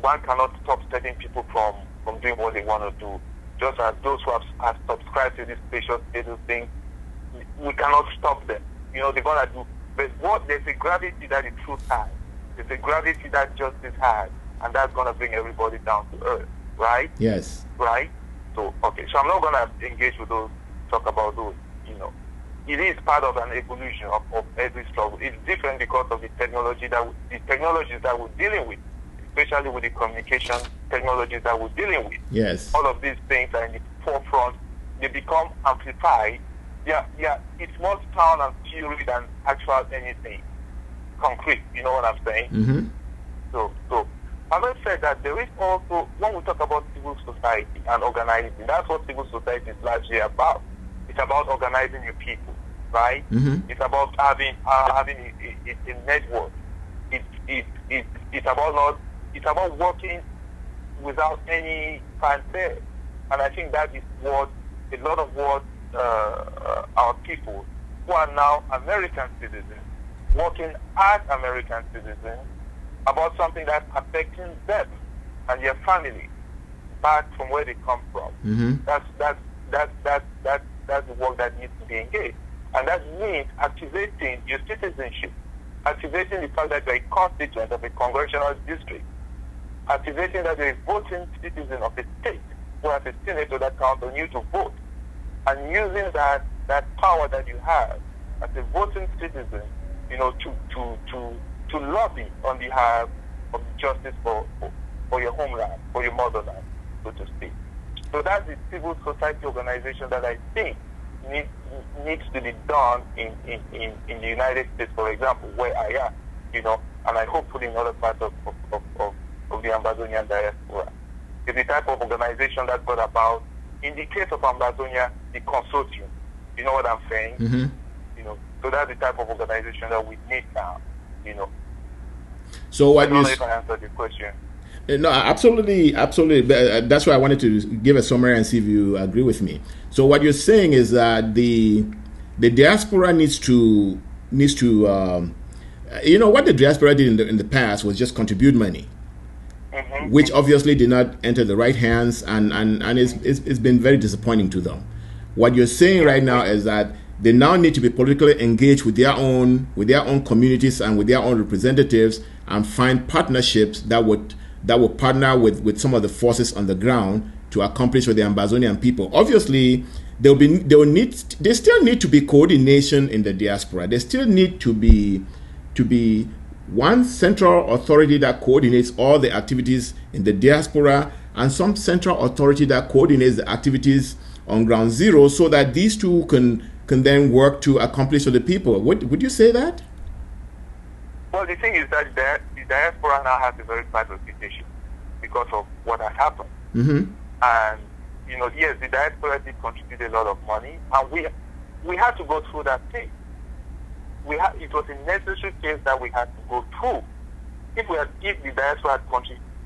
one cannot stop certain people from doing what they want to do. Just as those who have subscribed to this spatial status thing, we cannot stop them. They're gonna do. But there's a gravity that the truth has. There's a gravity that justice has, and that's gonna bring everybody down to earth, right? Yes. Right. So so I'm not gonna engage with those, talk about those. It is part of an evolution of every struggle. It's different because of the technologies that we're dealing with, especially with the communication technologies that we're dealing with. Yes. All of these things are in the forefront. They become amplified. Yeah, it's more sound and theory than actual anything concrete. You know what I'm saying? Mm-hmm. So having said that, there is also, when we talk about civil society and organizing, that's what civil society is largely about. It's about organizing your people, right? Mm-hmm. It's about having a network. It's about working without any fanfare, and I think that is what a lot of what our people who are now American citizens, working as American citizens, about something that's affecting them and their family back from where they come from. Mm-hmm. That's the work that needs to be engaged, and that means activating your citizenship, activating the fact that you're a constituent of a congressional district, activating that you're a voting citizen of a state who has a senator that counts on you to vote, and using that power that you have as a voting citizen, to lobby on behalf of justice for your homeland, for your motherland, so to speak. So that's the civil society organization that I think needs to be done in the United States, for example, where I am, and I hopefully in other parts of the Ambazonian diaspora. It's the type of organization that brought about, in the case of Ambazonia, the consortium. You know what I'm saying? Mm-hmm. So that's the type of organization that we need now. you know. So what I don't know if I answered the question. No, absolutely. That's why I wanted to give a summary and see if you agree with me. So what you're saying is that the diaspora needs to you know, what the diaspora did in the past was just contribute money, which obviously did not enter the right hands, and it's been very disappointing to them. What you're saying right now is that they now need to be politically engaged with their own communities and with their own representatives, and find partnerships that would partner with some of the forces on the ground to accomplish for the Ambazonian people. Obviously, there still need to be coordination in the diaspora. There still need to be one central authority that coordinates all the activities in the diaspora, and some central authority that coordinates the activities on ground zero, so that these two can then work to accomplish for the people. Would you say that? Well, the thing is that the diaspora now has a very bad reputation because of what has happened. And, you know, yes, the diaspora did contribute a lot of money, and we had to go through that phase. It was a necessary phase that we had to go through. If the diaspora had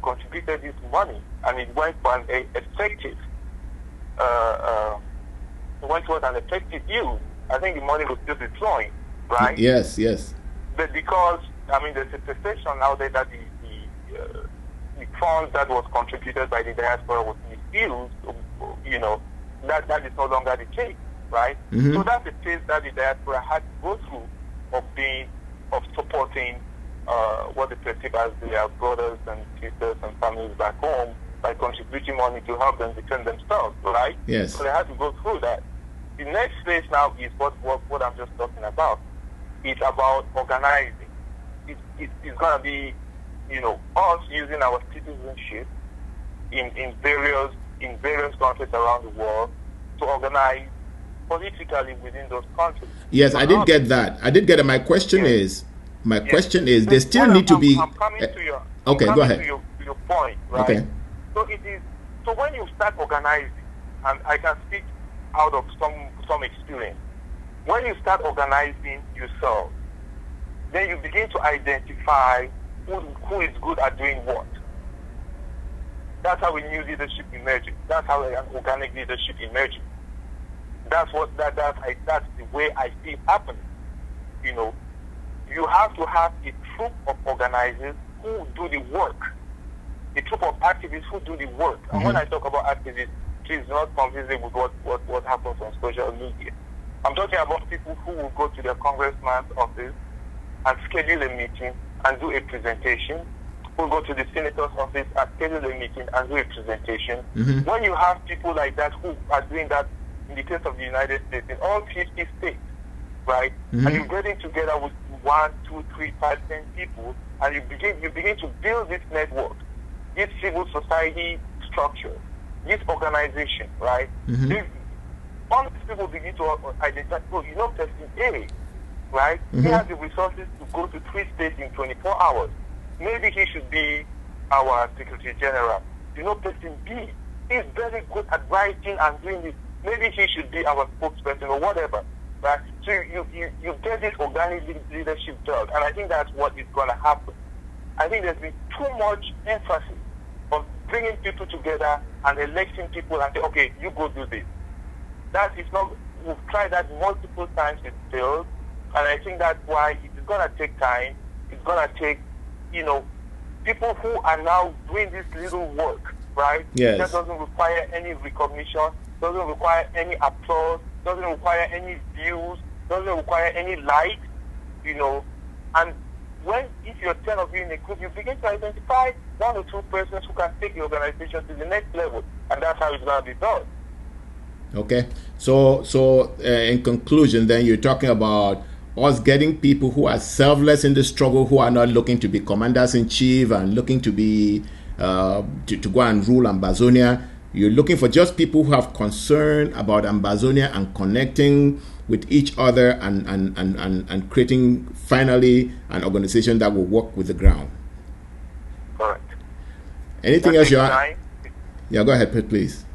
contributed this money and it went for an effective, went towards an effective use, I think the money would still be flowing, right? Yes. But because, I mean, there's a perception now that the funds that was contributed by the diaspora was misused, you know, that is no longer the case, right? So that's the phase that the diaspora had to go through of supporting what they perceive as their brothers and sisters and families back home by contributing money to help them defend themselves, right? Yes. So they had to go through that. The next phase now is what I'm just talking about. It's about organizing. It's going to be, you know, us using our citizenship in various countries around the world to organize politically within those countries. Yes, I did get that. My question is, they still need to be. I'm coming to your. Okay, go ahead. To your point, right? Okay. So it is. So when you start organizing, and I can speak out of some experience, when you start organizing yourself, then you begin to identify who is good at doing what. That's how a new leadership emerges. That's how an organic leadership emerges. That's the way I see it happening. You know, you have to have a troop of organizers who do the work, a troop of activists who do the work. And when I talk about activists, please do not confuse it with what happens on social media. I'm talking about people who will go to their congressman's office and schedule a meeting and do a presentation, who will go to the senator's office and schedule a meeting and do a presentation. When you have people like that who are doing that, in the case of the United States, in all 50 states, right? And you're getting together with 1, 2, 3, 5, 10 people, and you begin to build this network, this civil society structure, this organization, right? All these people begin to identify, you know, person A, right? He has the resources to go to 3 states in 24 hours. Maybe he should be our Secretary General. You know, person B is very good at writing and doing this. Maybe he should be our spokesperson or whatever, right? So you get this organic leadership job, and I think that's what is going to happen. I think there's been too much emphasis on bringing people together and electing people and say, okay, you go do this. That is not. We've tried that multiple times. It failed, and I think that's why it is going to take time. It's going to take, you know, people who are now doing this little work, right? Yes. That doesn't require any recognition, doesn't require any applause, doesn't require any views, doesn't require any likes, you know. And if you're 10 of you in a group, you begin to identify 1 or 2 persons who can take the organization to the next level, and that's how it's going to be done. Okay. So in conclusion, then you're talking about us getting people who are selfless in the struggle, who are not looking to be commanders-in-chief and looking to be to go and rule Ambazonia. You're looking for just people who have concern about Ambazonia and connecting with each other and creating finally an organization that will work with the ground. Correct. Anything else you want? Yeah, go ahead, please.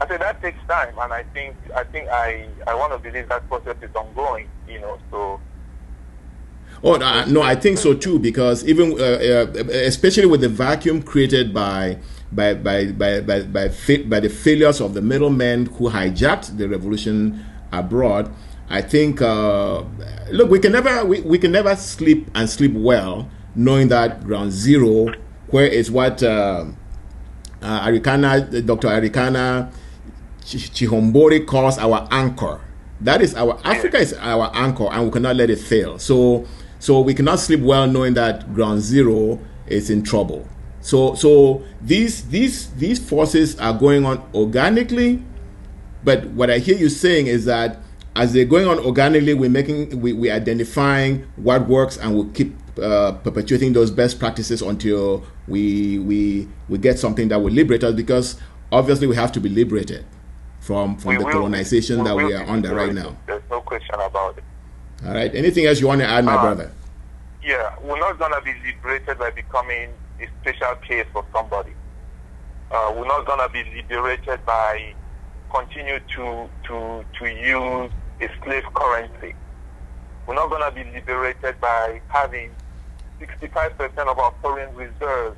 I said that takes time, and I think I want to believe that process is ongoing, you know. So Oh no, I think so too, because even especially with the vacuum created by the failures of the middlemen who hijacked the revolution abroad, I think look, we can never sleep well knowing that ground zero, where is what Dr. Arikana Chihombori calls our anchor. That is Africa is our anchor, and we cannot let it fail. So we cannot sleep well knowing that ground zero is in trouble. So these forces are going on organically, but what I hear you saying is that as they're going on organically, we're identifying what works, and we'll keep perpetuating those best practices until we get something that will liberate us, because obviously we have to be liberated from the colonization that we are under right now. There's no question about it. All right. Anything else you want to add, my brother? Yeah, we're not going to be liberated by becoming a special case for somebody. We're not going to be liberated by continue to use a slave currency. We're not going to be liberated by having 65% of our foreign reserves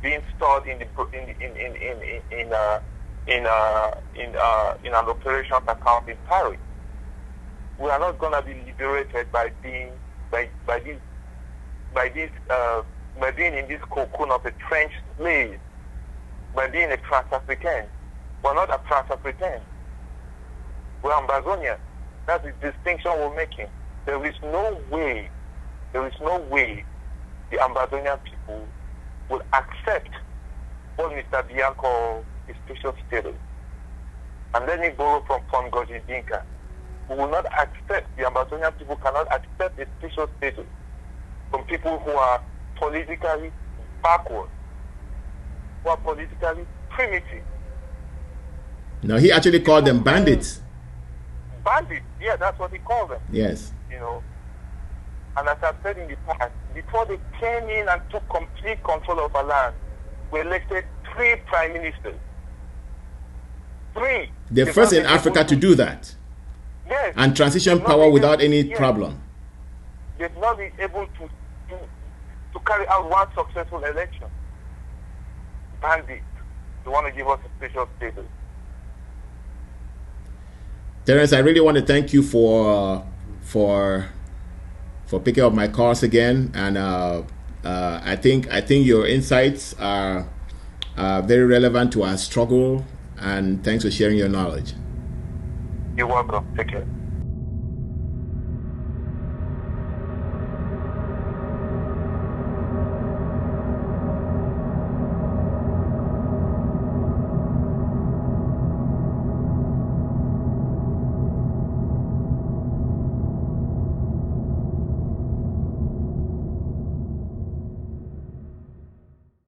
being stored in an operations account in Paris. We are not going to be liberated by being in this cocoon of a French slave, by being a trans-African. We're not a trans-African. We're Ambazonian. That's the distinction we're making. There is no way the Ambazonian people will accept what Mr. Bian called a special status. And let me borrow from Pongoji Dinka. We will not accept, the Ambazonian people cannot accept a special status from people who are politically backward, who are politically primitive. No, he actually called them bandits. Bandits, yeah, that's what he called them. Yes. You know, and as I've said in the past, before they came in and took complete control of our land, we elected 3 prime ministers. 3. The first in Africa to do that. Yes. And transition power without any problem. They've not been able to carry out one successful election. Bandits. They want to give us a special status. Terence, I really want to thank you for picking up my calls again, and I think your insights are very relevant to our struggle, and thanks for sharing your knowledge. You're welcome. Take care.